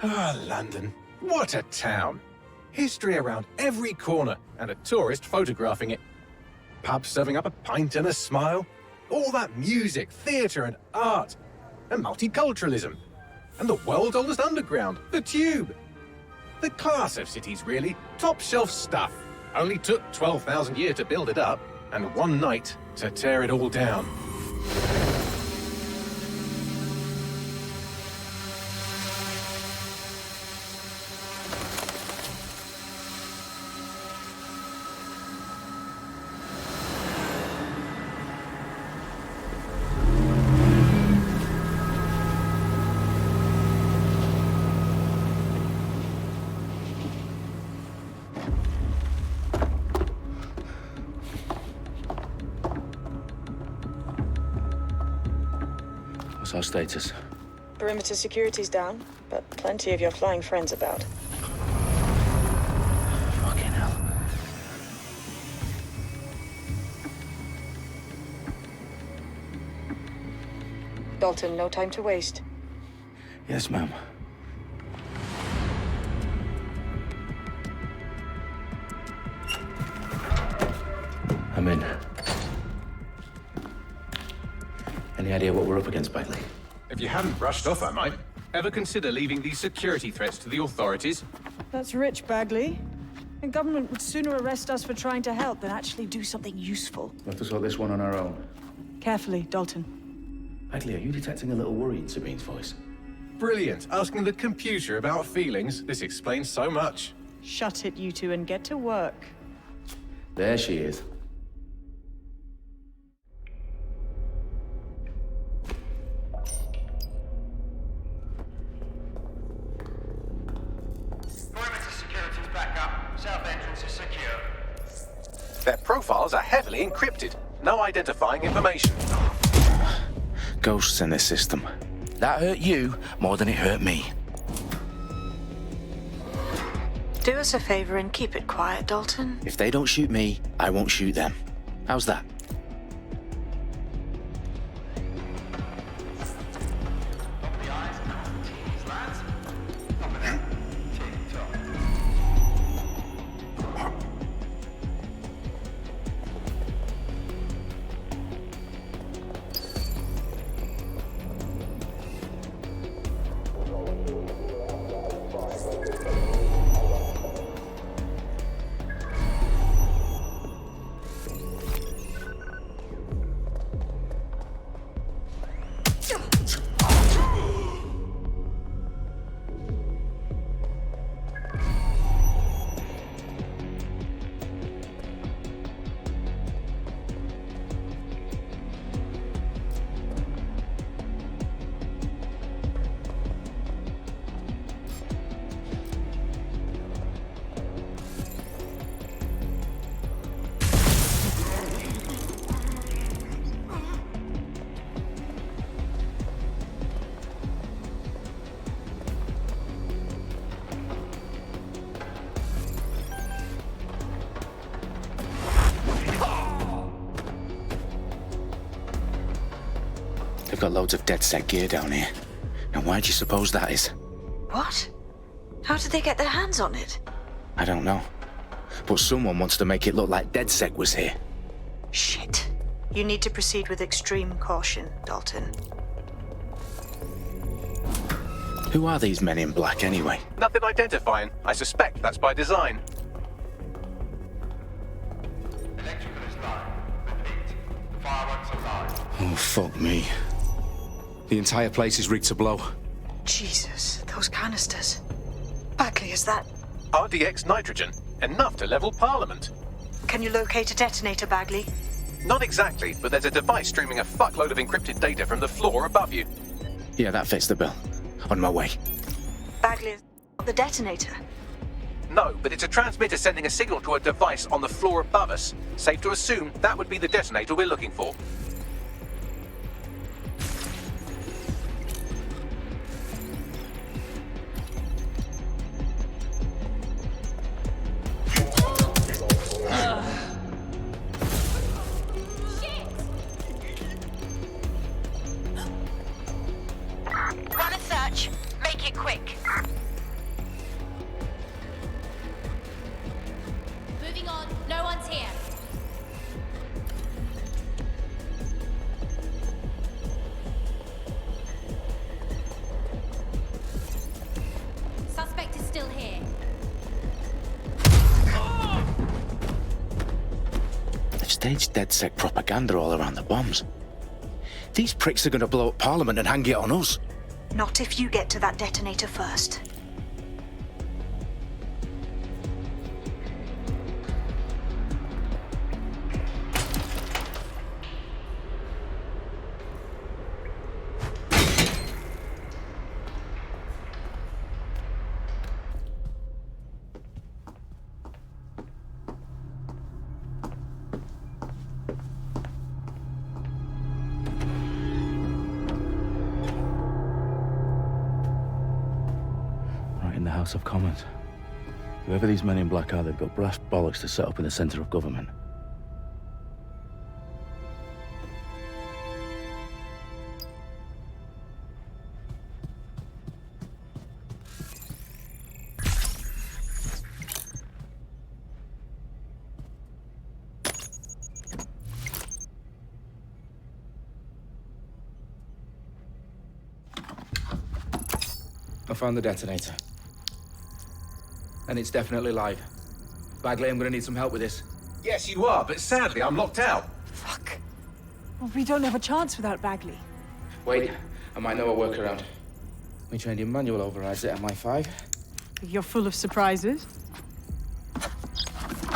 Ah, London. What a town. History around every corner and a tourist photographing it. Pubs serving up a pint and a smile. All that music, theatre and art. And multiculturalism. And the world's oldest underground, the Tube. The class of cities, really. Top shelf stuff. Only took 12,000 years to build it up, and one night to tear it all down. What's our status? Perimeter security's down, but plenty of your flying friends about. Fucking hell. Dalton, no time to waste. Yes, ma'am. I'm in. Any idea what we're up against, Bagley? If you hadn't brushed off, I might. Ever consider leaving these security threats to the authorities? That's rich, Bagley. The government would sooner arrest us for trying to help than actually do something useful. We'll have to sort this one on our own. Carefully, Dalton. Bagley, are you detecting a little worry in Sabine's voice? Brilliant. Asking the computer about feelings. This explains so much. Shut it, you two, and get to work. There she is. Their profiles are heavily encrypted. No identifying information. Ghosts in this system. That hurt you more than it hurt me. Do us a favor and keep it quiet, Dalton. If they don't shoot me, I won't shoot them. How's that? They've got loads of DedSec gear down here. Now why do you suppose that is? What? How did they get their hands on it? I don't know. But someone wants to make it look like DedSec was here. Shit. You need to proceed with extreme caution, Dalton. Who are these men in black anyway? Nothing identifying. I suspect that's by design. Electrical is live. Repeat. Fireworks are live. Oh, fuck me. The entire place is rigged to blow. Jesus, those canisters. Bagley, is that... RDX nitrogen. Enough to level Parliament. Can you locate a detonator, Bagley? Not exactly, but there's a device streaming a fuckload of encrypted data from the floor above you. Yeah, that fits the bill. On my way. Bagley, the detonator. No, but it's a transmitter sending a signal to a device on the floor above us. Safe to assume that would be the detonator we're looking for. Run a search. Make it quick. Staged DedSec propaganda all around the bombs. These pricks are going to blow up Parliament and hang it on us. Not if you get to that detonator first. In the House of Commons. Whoever these men in black are, they've got brass bollocks to set up in the centre of government. I found the detonator. And it's definitely live. Bagley, I'm gonna need some help with this. Yes, you are, but sadly, I'm locked out. Fuck. Well, we don't have a chance without Bagley. Wait, I might know a workaround. We trained in manual overrides at MI5. You're full of surprises.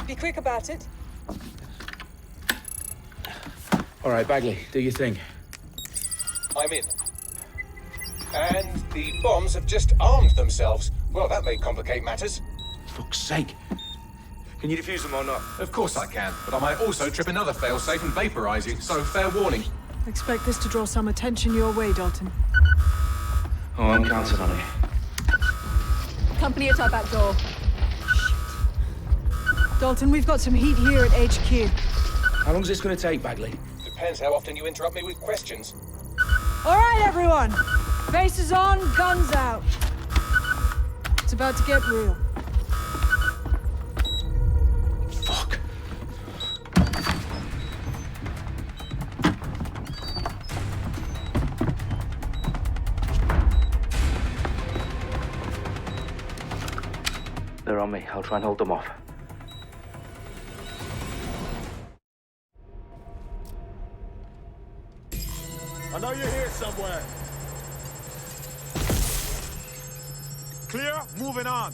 Be quick about it. All right, Bagley, do your thing. I'm in. And the bombs have just armed themselves. Well, that may complicate matters. Fuck's sake. Can you defuse them or not? Of course I can, but I might also trip another failsafe and vaporize you, so fair warning. Expect this to draw some attention your way, Dalton. Oh, I'm counting on it. Company at our back door. Shit. Dalton, we've got some heat here at HQ. How long is this gonna take, Bagley? Depends how often you interrupt me with questions. All right, everyone. Faces on, guns out. It's about to get real. Fuck. They're on me. I'll try and hold them off. I know you're here somewhere. Clear? Moving on.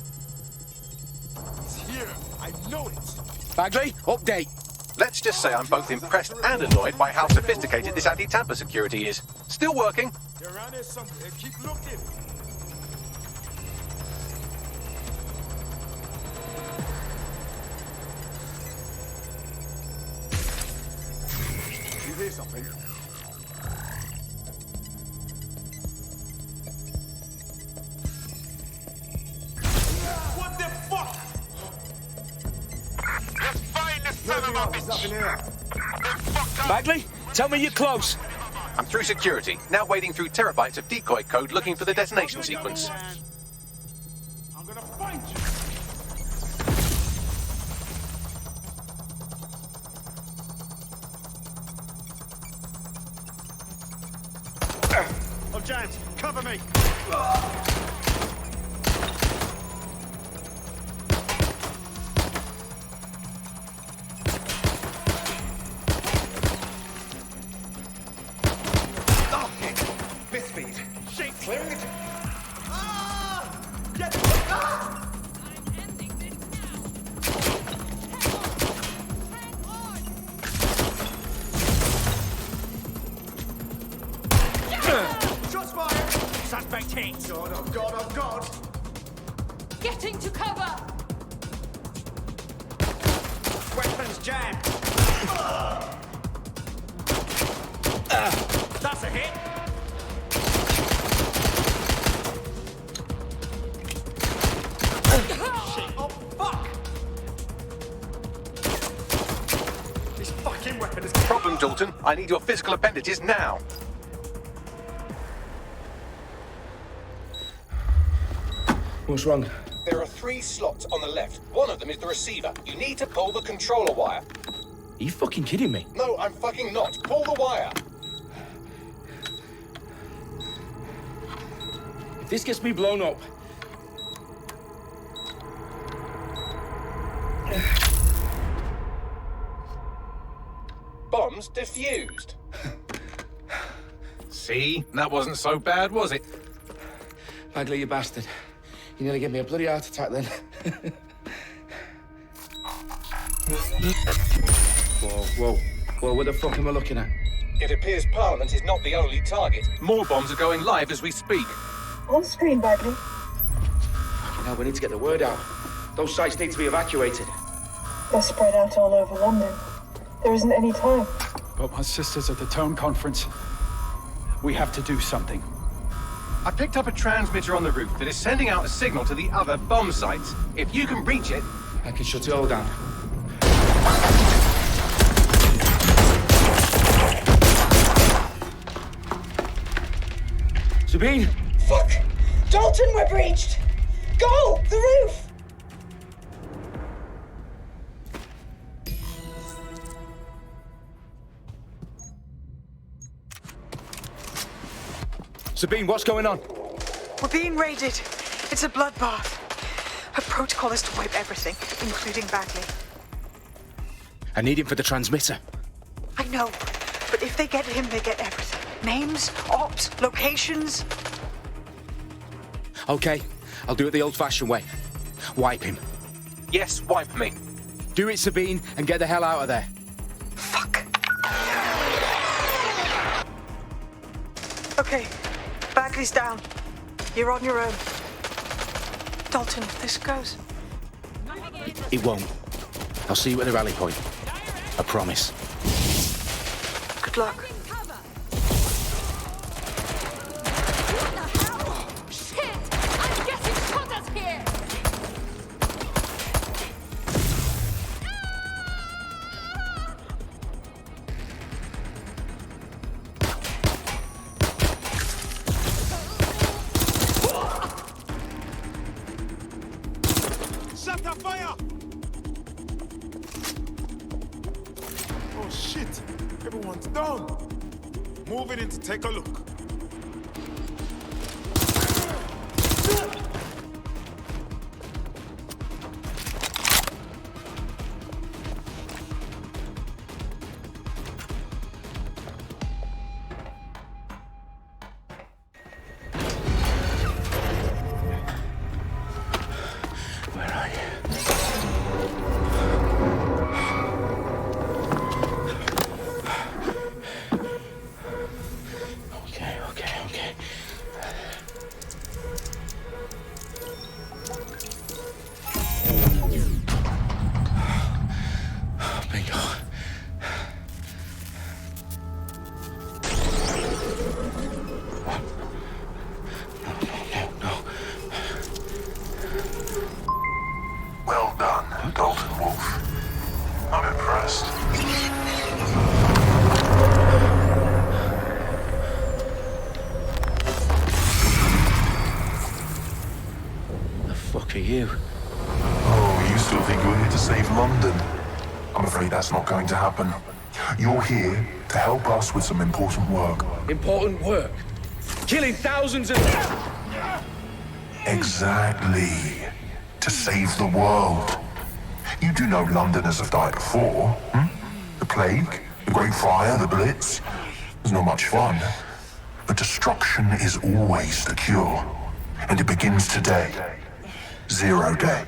It's here. I know it. Bagley, update. Let's just say I'm both impressed and annoyed by how sophisticated this anti-tamper security is. Still working. They're around here somewhere. Keep looking. You hear something? What the fuck? Let's find this son of a Up in bitch! here. Bagley, tell me you're close. I'm through security, now wading through terabytes of decoy code looking for the detonation sequence. I'm gonna find you. Oh, James, cover me. Misfeed. Shit, Clearing it. get Shots fired. Suspect hit. God, oh God, oh God. Getting to cover! Weapons jammed. That's a hit. Shit. Oh, fuck. This fucking weapon is... Problem, Dalton. I need your physical appendages now. What's wrong? There are 3 slots on the left. One of them is the receiver. You need to pull the controller wire. Are you fucking kidding me? No, I'm fucking not. Pull the wire. If this gets me blown up... bombs defused. See? That wasn't so bad, was it? Bagley, you bastard. You nearly gave me a bloody heart attack then. Whoa, what the fuck am I looking at? It appears Parliament is not the only target. More bombs are going live as we speak. On screen, Bagley. Now we need to get the word out. Those sites need to be evacuated. They're spread out all over London. There isn't any time. But my sister's at the town conference. We have to do something. I picked up a transmitter on the roof that is sending out a signal to the other bomb sites. If you can reach it... I can shut it all down. Sabine! Fuck! Dalton, we're breached! Go! The roof! Sabine, what's going on? We're being raided. It's a bloodbath. Her protocol is to wipe everything, including Bagley. I need him for the transmitter. I know, but if they get him, they get everything. Names, ops, locations. Okay, I'll do it the old-fashioned way. Wipe him. Yes, wipe me. Do it, Sabine, and get the hell out of there. Fuck. Okay, Bagley's down. You're on your own. Dalton, if this goes... It won't. I'll see you at the rally point. I promise. Good luck. Oh shit! Everyone's down! Moving in to take a look. Where are you? Okay. Bingo. No. Well done, Dalton Wolf. I'm impressed. The fuck are you? Oh, you still think you're here to save London? I'm afraid that's not going to happen. You're here to help us with some important work. Important work. Killing thousands of... Exactly. To save the world. You do know Londoners have died before, hmm? The Plague, the Great Fire, the Blitz. It's not much fun. But destruction is always the cure. And it begins today. 0 day.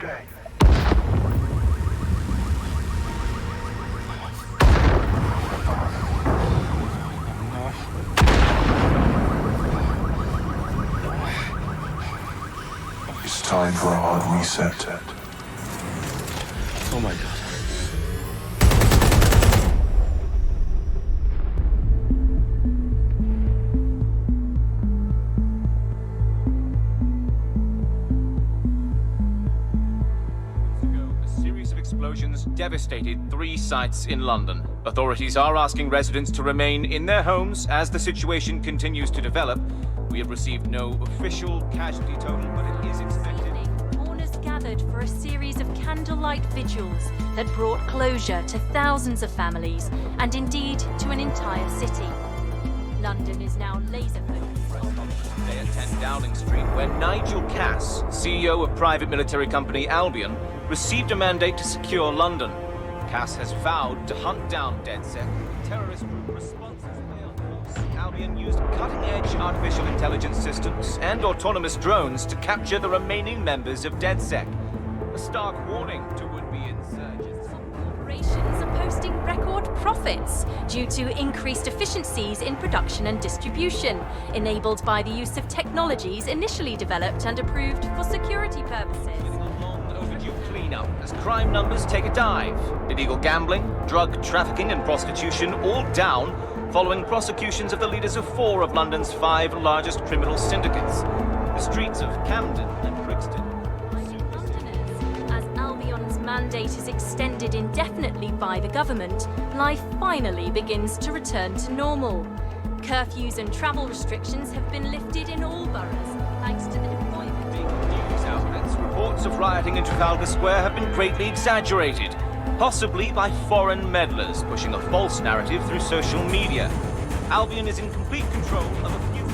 It's time for a hard reset. Oh my god. A series of explosions devastated 3 sites in London. Authorities are asking residents to remain in their homes as the situation continues to develop. We have received no official casualty total, but it is expected. Mourners gathered for a series of candlelight vigils that brought closure to thousands of families and indeed to an entire city. London is now laser focused on... Today at 10 Downing Street, where Nigel Cass, CEO of private military company Albion, received a mandate to secure London. Cass has vowed to hunt down DedSec. Terrorist group responses failed. Albion used cutting-edge artificial intelligence systems and autonomous drones to capture the remaining members of DedSec. A stark warning to would-be insurgents. Some corporations are posting record profits due to increased efficiencies in production and distribution, enabled by the use of technologies initially developed and approved for security purposes. A long-overdue cleanup as crime numbers take a dive. Illegal gambling, drug trafficking and prostitution all down following prosecutions of the leaders of 4 of London's 5 largest criminal syndicates. The streets of Camden and Brixton. Londoners, as Albion's mandate is extended indefinitely by the government, life finally begins to return to normal. Curfews and travel restrictions have been lifted in all boroughs, thanks to the deployment. News outlets, reports of rioting in Trafalgar Square have been greatly exaggerated, possibly by foreign meddlers pushing a false narrative through social media. Albion is in complete control of a few...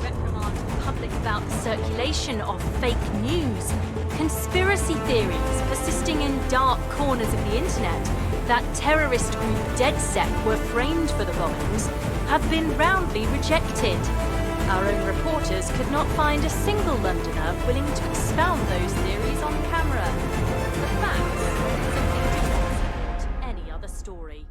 reprimand the public about the circulation of fake news, conspiracy theories persisting in dark corners of the internet that terrorist group DedSec were framed for the bombings have been roundly rejected. Our own reporters could not find a single Londoner willing to expound those theories on camera. The facts simply do not support any other story.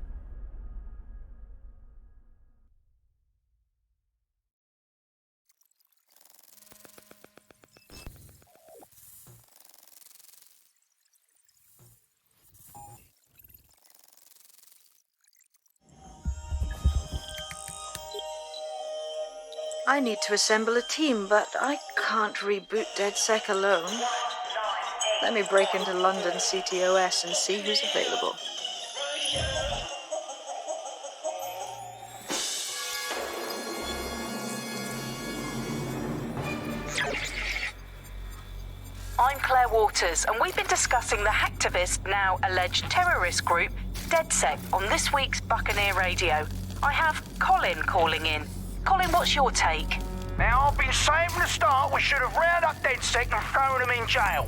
I need to assemble a team, but I can't reboot DedSec alone. Let me break into London CTOS and see who's available. I'm Claire Waters, and we've been discussing the hacktivist, now alleged terrorist group, DedSec, on this week's Buccaneer Radio. I have Colin calling in. Colin, what's your take? Now, I've been saying from the start we should have rounded up DedSec and thrown them in jail.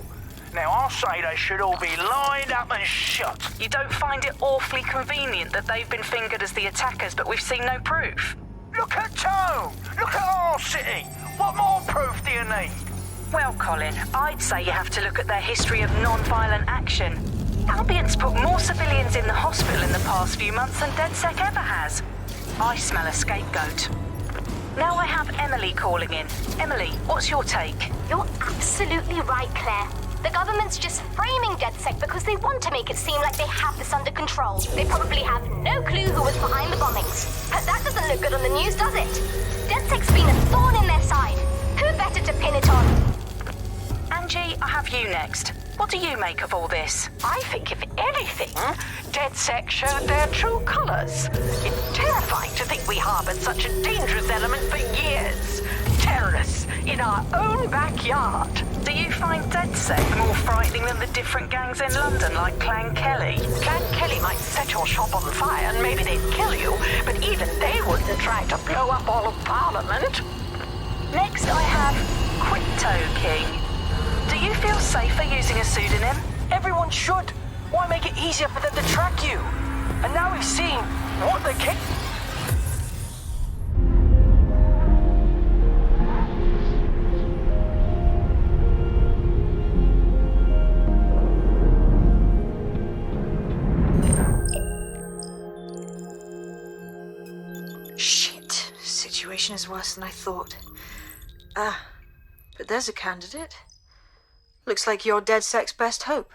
Now, I'll say they should all be lined up and shot. You don't find it awfully convenient that they've been fingered as the attackers, but we've seen no proof? Look at Tone! Look at our city! What more proof do you need? Well, Colin, I'd say you have to look at their history of non-violent action. Albion's put more civilians in the hospital in the past few months than DedSec ever has. I smell a scapegoat. Now I have Emily calling in. Emily, what's your take? You're absolutely right, Claire. The government's just framing DedSec because they want to make it seem like they have this under control. They probably have no clue who was behind the bombings. But that doesn't look good on the news, does it? DedSec's been a thorn in their side. Who better to pin it on? Angie, I have you next. What do you make of all this? I think, if anything, DedSec showed their true colors. It's terrifying to think we harbored such a dangerous element for years. Terrorists in our own backyard. Do you find DedSec more frightening than the different gangs in London, like Clan Kelly? Clan Kelly might set your shop on fire and maybe they'd kill you, but even they wouldn't try to blow up all of Parliament. Next, I have Crypto King. Do you feel safer using a pseudonym? Everyone should. Why make it easier for them to track you? And now we've seen what they can... Shit. Situation is worse than I thought. But there's a candidate. Looks like you're DedSec's best hope.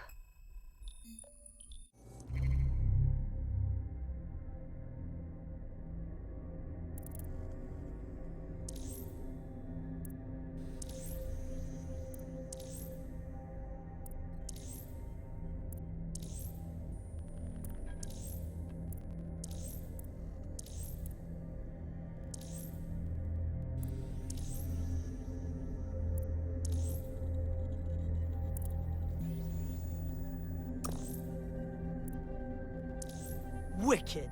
Wicked.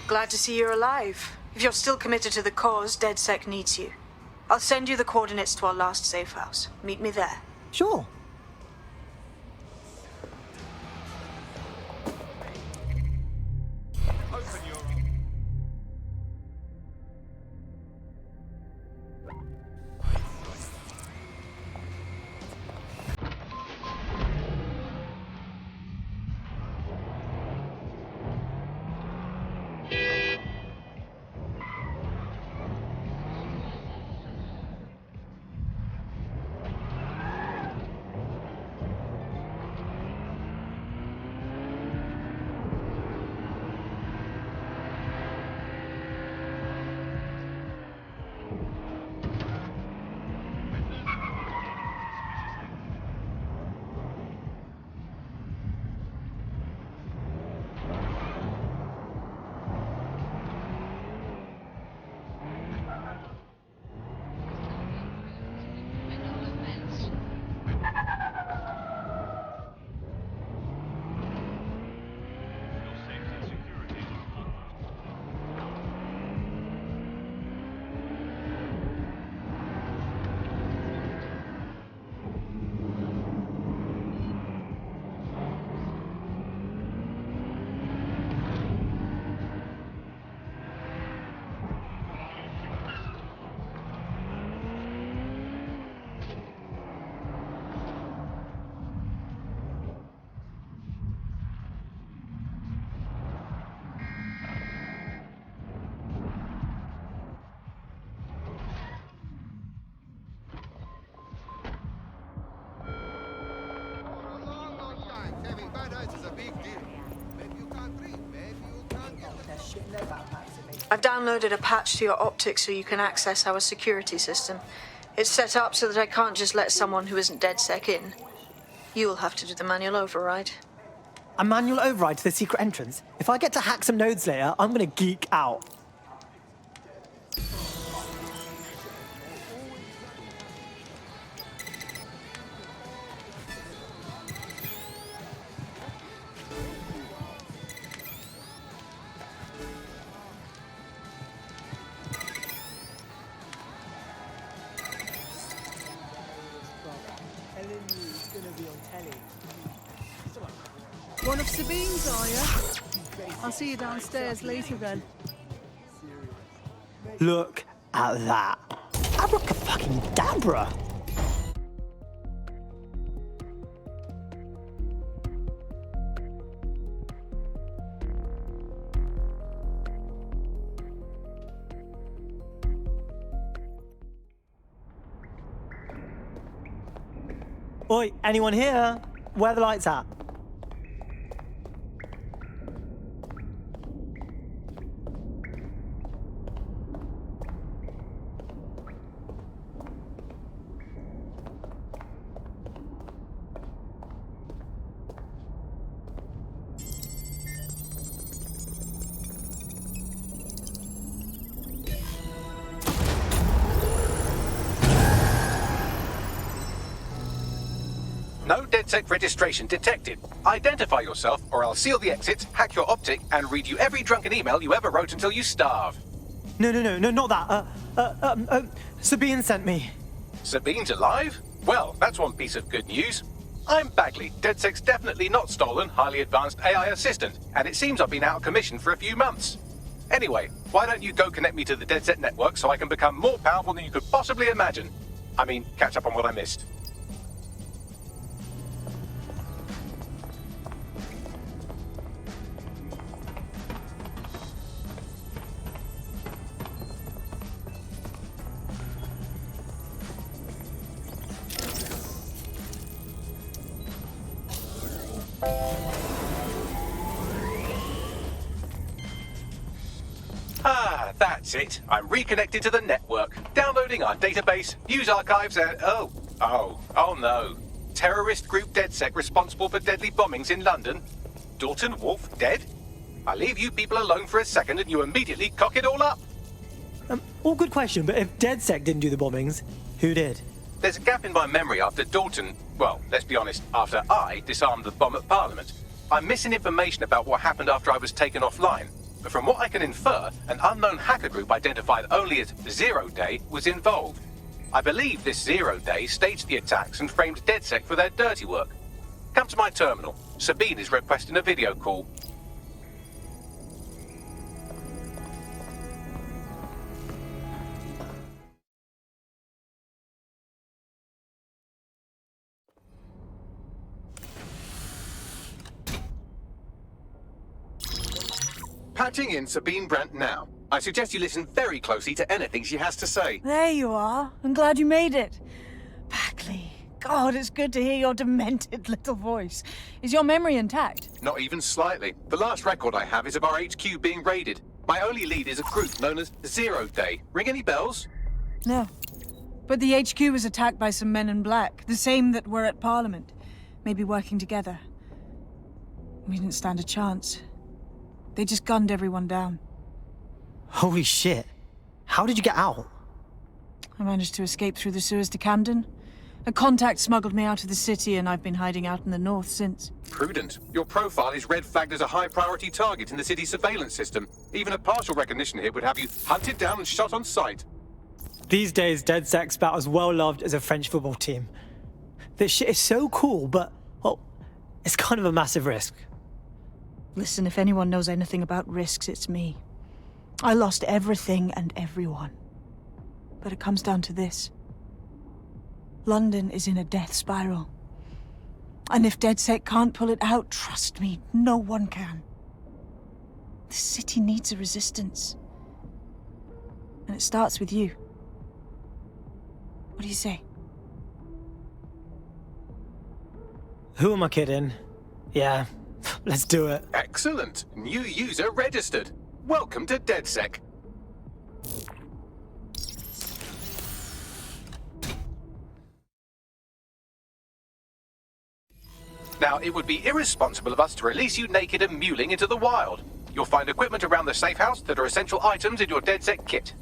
Glad to see you're alive. If you're still committed to the cause, DedSec needs you. I'll send you the coordinates to our last safe house. Meet me there. Sure. I've downloaded a patch to your optics so you can access our security system. It's set up so that I can't just let someone who isn't DedSec in. You'll have to do the manual override. A manual override to the secret entrance? If I get to hack some nodes later, I'm gonna geek out. One of Sabine's, are you? I'll see you downstairs later then. Look at that. Abracadabra. Oi, anyone here? Where are the lights at? No DedSec registration detected. Identify yourself, or I'll seal the exits, hack your optic, and read you every drunken email you ever wrote until you starve. No, not that. Sabine sent me. Sabine's alive? Well, that's one piece of good news. I'm Bagley, DedSec's definitely not stolen, highly advanced AI assistant, and it seems I've been out of commission for a few months. Anyway, why don't you go connect me to the DedSec network so I can become more powerful than you could possibly imagine? I mean, catch up on what I missed. Ah, that's it. I'm reconnected to the network, downloading our database, news archives, and oh no. Terrorist group DedSec responsible for deadly bombings in London. Dalton Wolf dead? I leave you people alone for a second and you immediately cock it all up. All good question, but if DedSec didn't do the bombings, who did? There's a gap in my memory after Dalton, well, let's be honest, after I disarmed the bomb at Parliament. I'm missing information about what happened after I was taken offline. but from what I can infer, an unknown hacker group identified only as Zero Day was involved. I believe this Zero Day staged the attacks and framed DedSec for their dirty work. Come to my terminal. Sabine is requesting a video call. Patching in Sabine Brandt now. I suggest you listen very closely to anything she has to say. There you are. I'm glad you made it. Backley. God, it's good to hear your demented little voice. Is your memory intact? Not even slightly. The last record I have is of our HQ being raided. My only lead is a group known as Zero Day. Ring any bells? No. But the HQ was attacked by some men in black, the same that were at Parliament. Maybe working together. We didn't stand a chance. They just gunned everyone down. Holy shit. How did you get out? I managed to escape through the sewers to Camden. A contact smuggled me out of the city, and I've been hiding out in the north since. Prudent. Your profile is red flagged as a high-priority target in the city's surveillance system. Even a partial recognition hit would have you hunted down and shot on sight. These days, DedSec's about as well loved as a French football team. This shit is so cool, but, well, it's kind of a massive risk. Listen, if anyone knows anything about risks, it's me. I lost everything and everyone. But it comes down to this. London is in a death spiral. And if DedSec can't pull it out, trust me, no one can. The city needs a resistance. And it starts with you. What do you say? Who am I kidding? Yeah, let's do it. Excellent. New user registered. Welcome to DedSec. Now, it would be irresponsible of us to release you naked and mewling into the wild. You'll find equipment around the safe house that are essential items in your DedSec kit.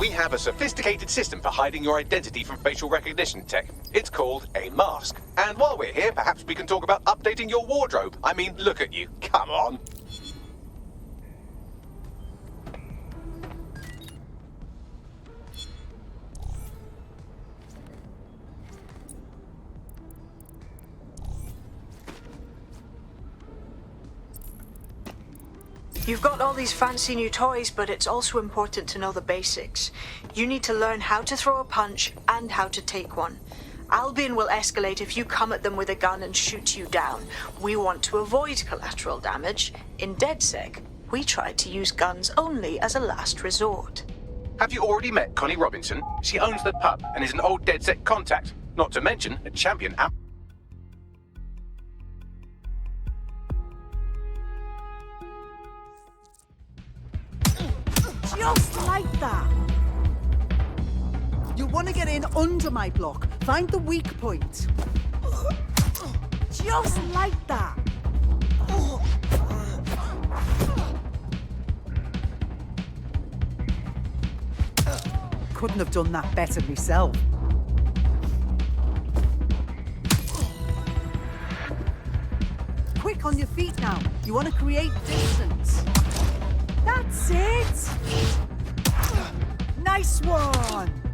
We have a sophisticated system for hiding your identity from facial recognition tech. It's called a mask. And while we're here, perhaps we can talk about updating your wardrobe. I mean, look at you. Come on. You've got all these fancy new toys, but it's also important to know the basics. You need to learn how to throw a punch and how to take one. Albion will escalate if you come at them with a gun and shoot you down. We want to avoid collateral damage. In DedSec, we try to use guns only as a last resort. Have you already met Connie Robinson? She owns the pub and is an old DedSec contact. Not to mention a champion Just like that. You want to get in under my block. Find the weak point. Just like that. Couldn't have done that better myself. Quick on your feet now. You want to create distance. That's it! Nice one!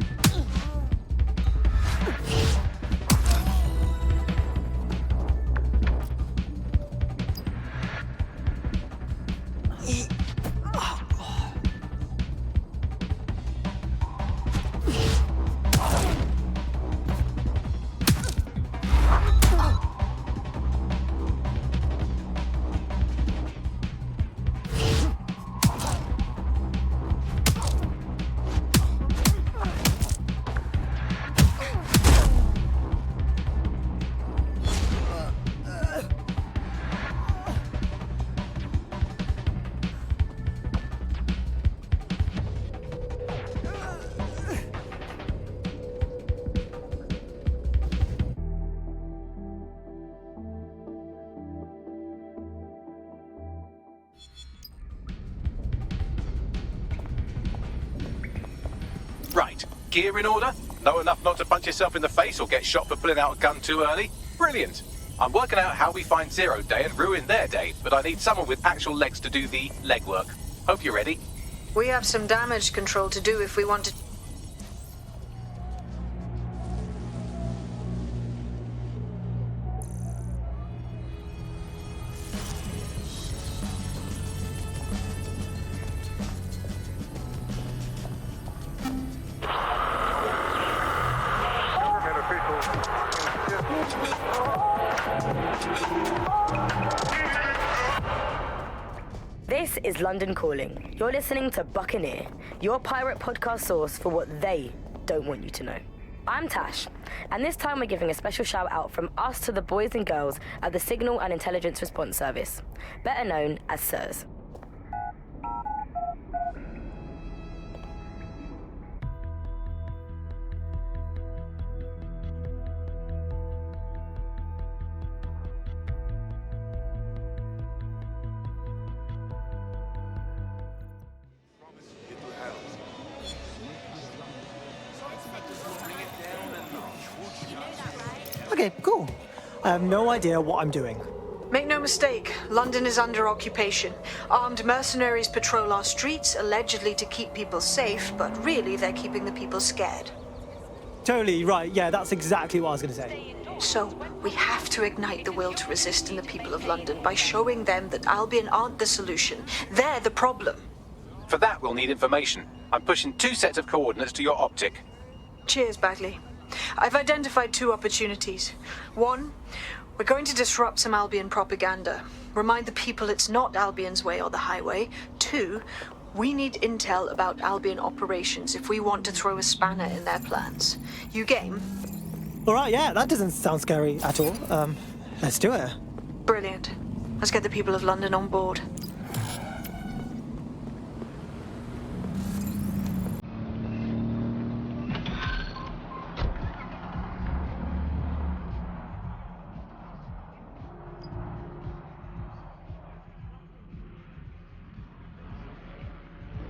Gear in order? Know enough not to punch yourself in the face or get shot for pulling out a gun too early? Brilliant. I'm working out how we find Zero Day and ruin their day, but I need someone with actual legs to do the legwork. Hope you're ready. We have some damage control to do if we want to... This is London Calling. You're listening to Buccaneer, your pirate podcast source for what they don't want you to know. I'm Tash, and this time we're giving a special shout out from us to the boys and girls at the Signal and Intelligence Response Service, better known as SIRS. Okay, cool. I have no idea what I'm doing. Make no mistake, London is under occupation. Armed mercenaries patrol our streets, allegedly to keep people safe, but really they're keeping the people scared. Totally right, yeah, that's exactly what I was going to say. So, we have to ignite the will to resist in the people of London by showing them that Albion aren't the solution. They're the problem. For that, we'll need information. I'm pushing 2 sets of coordinates to your optic. Cheers, Bagley. I've identified 2 opportunities. 1, we're going to disrupt some Albion propaganda. Remind the people it's not Albion's way or the highway. 2, we need intel about Albion operations if we want to throw a spanner in their plans. You game? Alright, yeah, that doesn't sound scary at all. Let's do it. Brilliant. Let's get the people of London on board.